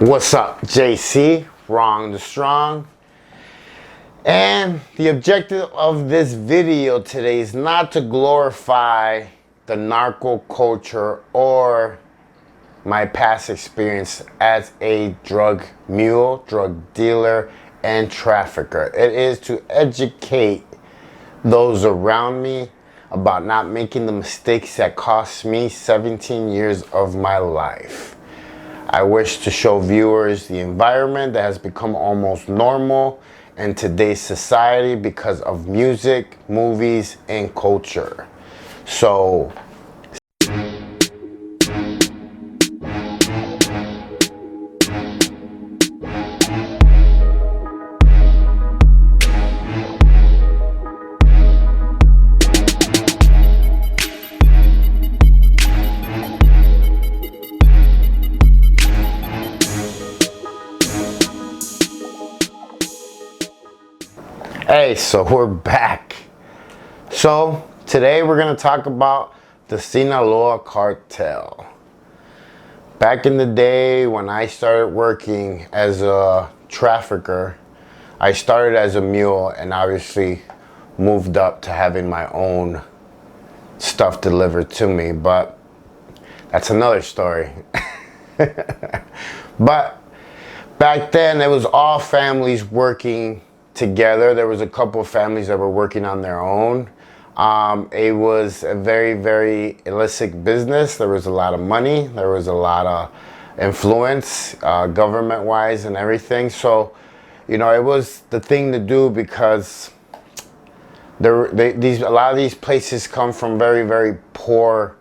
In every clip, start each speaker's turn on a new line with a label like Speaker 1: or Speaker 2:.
Speaker 1: What's up, JC? Wrong to Strong. And the objective of this video today is not to glorify the narco culture or my past experience as a drug mule, drug dealer, and trafficker. It is to educate those around me about not making the mistakes that cost me 17 years of my life. I wish to show viewers the environment that has become almost normal in today's society because of music, movies, and culture. So, so we're back. So today we're going to talk about the Sinaloa cartel. Back in the day when I started working as a trafficker, I started as a mule and obviously moved up to having my own stuff delivered to me, but that's another story. But back then it was all families working together. There was a couple of families that were working on their own. It was a very, very illicit business. There was a lot of money. There was a lot of influence, government-wise and everything. So, you know, it was the thing to do because a lot of these places come from very, very poor,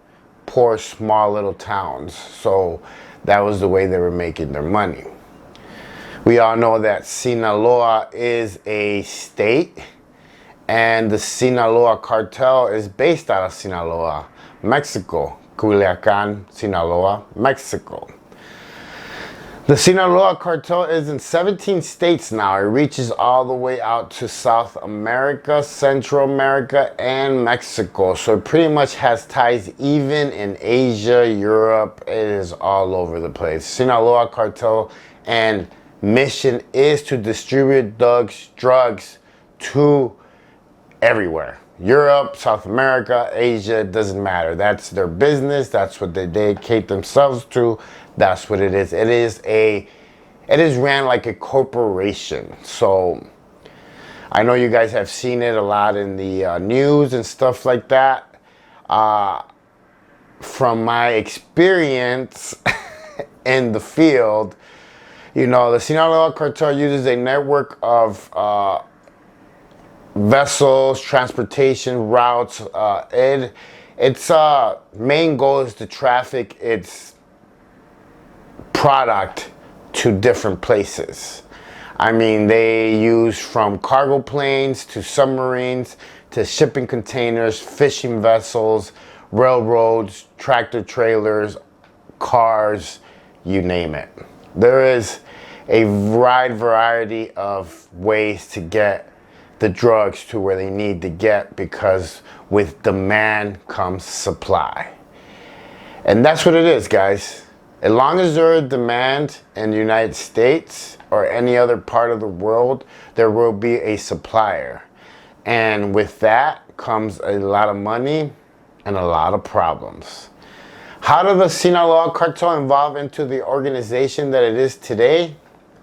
Speaker 1: small little towns. So that was the way they were making their money. We all know that Sinaloa is a state, and the Sinaloa cartel is based out of Sinaloa, Mexico. Culiacan, Sinaloa, Mexico. The Sinaloa cartel is in 17 states now. It reaches all the way out to South America, Central America, and Mexico. So it pretty much has ties even in Asia, Europe. It is all over the place. Sinaloa cartel and mission is to distribute drugs to everywhere. Europe, South America, Asia, it doesn't matter. That's their business. That's what they dedicate themselves to. That's what it is. It is ran like a corporation. So I know you guys have seen it a lot in the news and stuff like that. From my experience in the field, you know, the Sinaloa cartel uses a network of vessels, transportation routes. Its main goal is to traffic its product to different places. I mean, they use from cargo planes to submarines to shipping containers, fishing vessels, railroads, tractor trailers, cars, you name it. There is a wide variety of ways to get the drugs to where they need to get, because with demand comes supply. And that's what it is, guys. As long as there is demand in the United States or any other part of the world, there will be a supplier. And with that comes a lot of money and a lot of problems. How did the Sinaloa cartel evolve into the organization that it is today?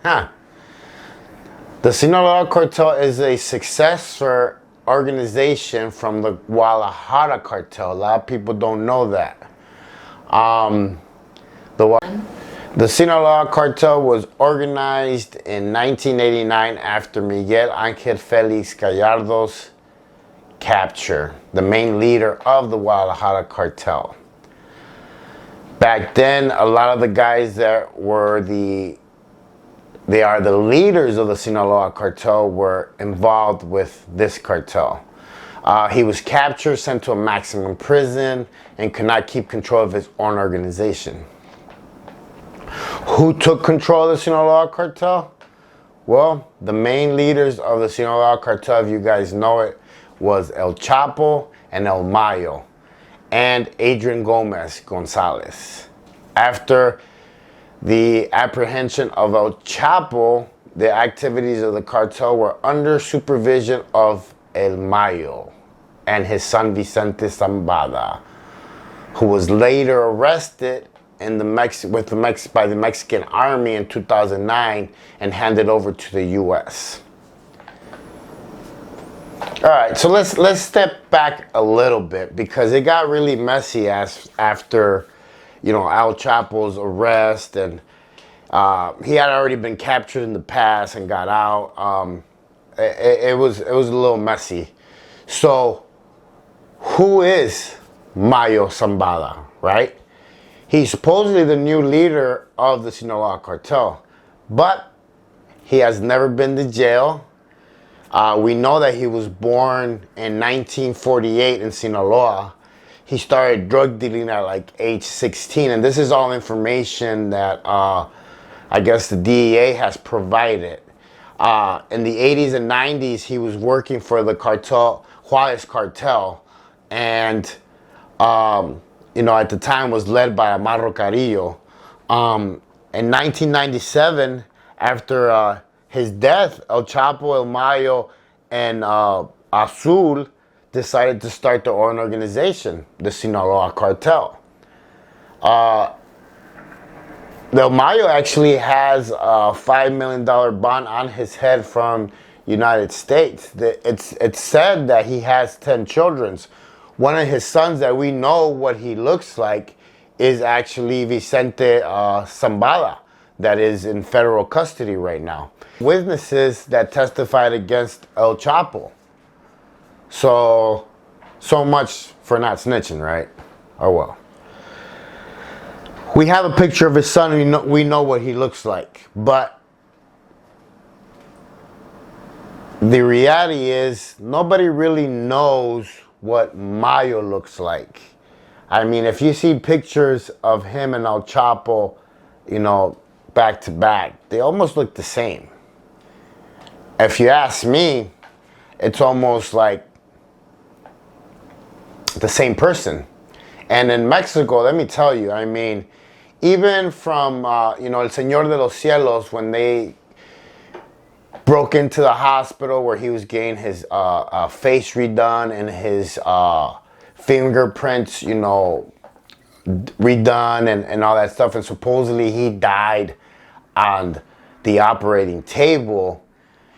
Speaker 1: The Sinaloa cartel is a successor organization from the Guadalajara cartel. A lot of people don't know that. The Sinaloa cartel was organized in 1989 after Miguel Ángel Félix Gallardo's capture, the main leader of the Guadalajara cartel. Back then, a lot of the guys that were the leaders of the Sinaloa cartel were involved with this cartel. He was captured, sent to a maximum prison, and could not keep control of his own organization. Who took control of the Sinaloa cartel? Well, the main leaders of the Sinaloa cartel, if you guys know it, was El Chapo and El Mayo, and Adrian Gomez Gonzalez. After the apprehension of El Chapo, the activities of the cartel were under supervision of El Mayo and his son Vicente Zambada, who was later arrested in the by the Mexican army in 2009 and handed over to the U.S. All right, so let's step back a little bit, because it got really messy after, El Chapo's arrest, and he had already been captured in the past and got out. It was a little messy. So, who is Mayo Zambada, right? He's supposedly the new leader of the Sinaloa cartel, but he has never been to jail. We know that he was born in 1948 in Sinaloa. He started drug dealing at like age 16, and this is all information that I guess the DEA has provided. In the 80s and 90s, he was working for the cartel, Juarez cartel, and at the time was led by Amaro Carrillo. In 1997, after his death, El Chapo, El Mayo, and Azul decided to start their own organization, the Sinaloa Cartel. El Mayo actually has a $5 million bond on his head from United States. It's said that he has 10 children. One of his sons that we know what he looks like is actually Vicente Zambada, that is in federal custody right now. Witnesses that testified against El Chapo. So much for not snitching, right? Oh well. We have a picture of his son. We know what he looks like, but the reality is nobody really knows what Mayo looks like. I mean, if you see pictures of him and El Chapo, back to back, they almost look the same. If you ask me, it's almost like the same person. And in Mexico, let me tell you, I mean, even from, El Señor de los Cielos, when they broke into the hospital where he was getting his face redone and his fingerprints, redone and all that stuff, and supposedly he died on the operating table.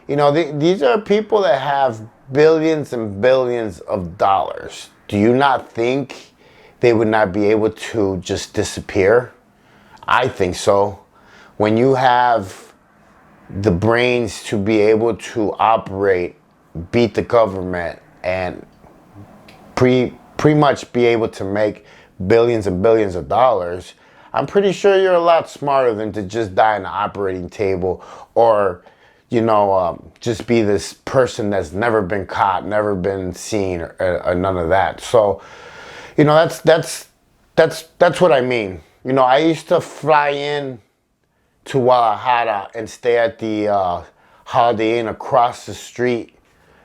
Speaker 1: These are people that have billions and billions of dollars. Do you not think they would not be able to just disappear? I think so. When you have the brains to be able to operate, beat the government, and pretty much be able to make billions and billions of dollars, I'm pretty sure you're a lot smarter than to just die on the operating table, or just be this person that's never been caught, never been seen, or none of that. So, that's what I mean. I used to fly in to Guadalajara and stay at the Holiday Inn across the street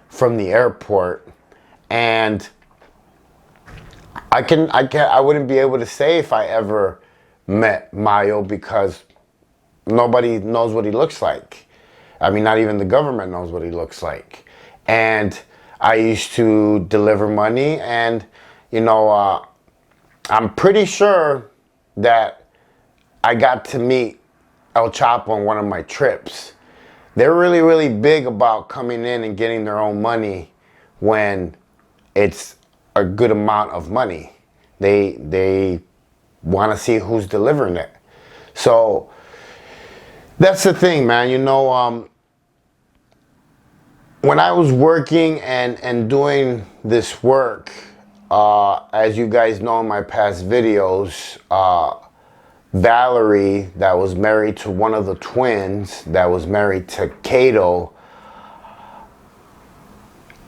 Speaker 1: from the airport, and I wouldn't be able to say if I ever met Mayo, because nobody knows what he looks like. I mean, not even the government knows what he looks like. And I used to deliver money, and I'm pretty sure that I got to meet El Chapo on one of my trips. They're really, really big about coming in and getting their own money when it's a good amount of money. They want to see who's delivering it. So that's the thing, man. When I was working and doing this work, as you guys know in my past videos, Valerie, that was married to one of the twins, that was married to Cato,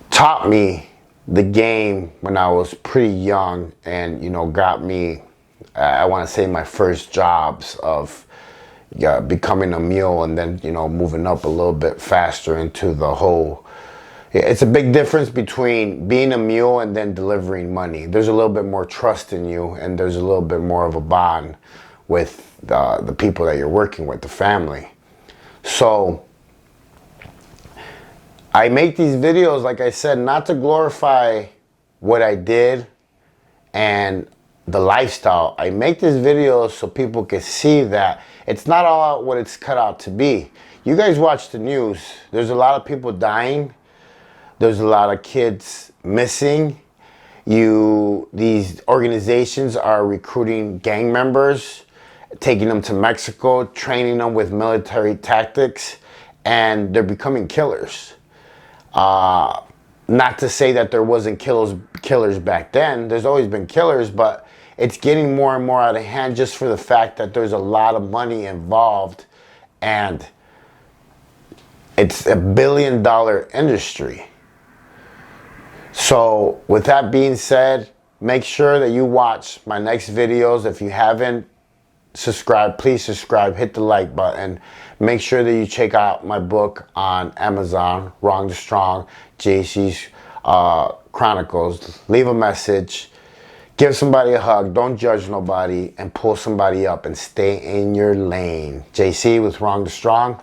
Speaker 1: taught me the game when I was pretty young, and got me, I want to say, my first jobs of becoming a mule, and then moving up a little bit faster into the whole. It's a big difference between being a mule and then delivering money. There's a little bit more trust in you, and there's a little bit more of a bond with the people that you're working with, the family. So I make these videos, like I said, not to glorify what I did and the lifestyle. I make these videos so people can see that it's not all out what it's cut out to be. You guys watch the news. There's a lot of people dying. There's a lot of kids missing. These organizations are recruiting gang members, taking them to Mexico, training them with military tactics, and they're becoming killers. Not to say that there wasn't killers back then. There's always been killers, but it's getting more and more out of hand just for the fact that there's a lot of money involved, and it's a $1 billion industry. So with that being said, make sure that you watch my next videos. If you haven't subscribed, please subscribe, hit the like button. Make sure that you check out my book on Amazon, Wrong to Strong, JC's Chronicles. Leave a message, give somebody a hug, don't judge nobody, and pull somebody up and stay in your lane. JC with Wrong to Strong.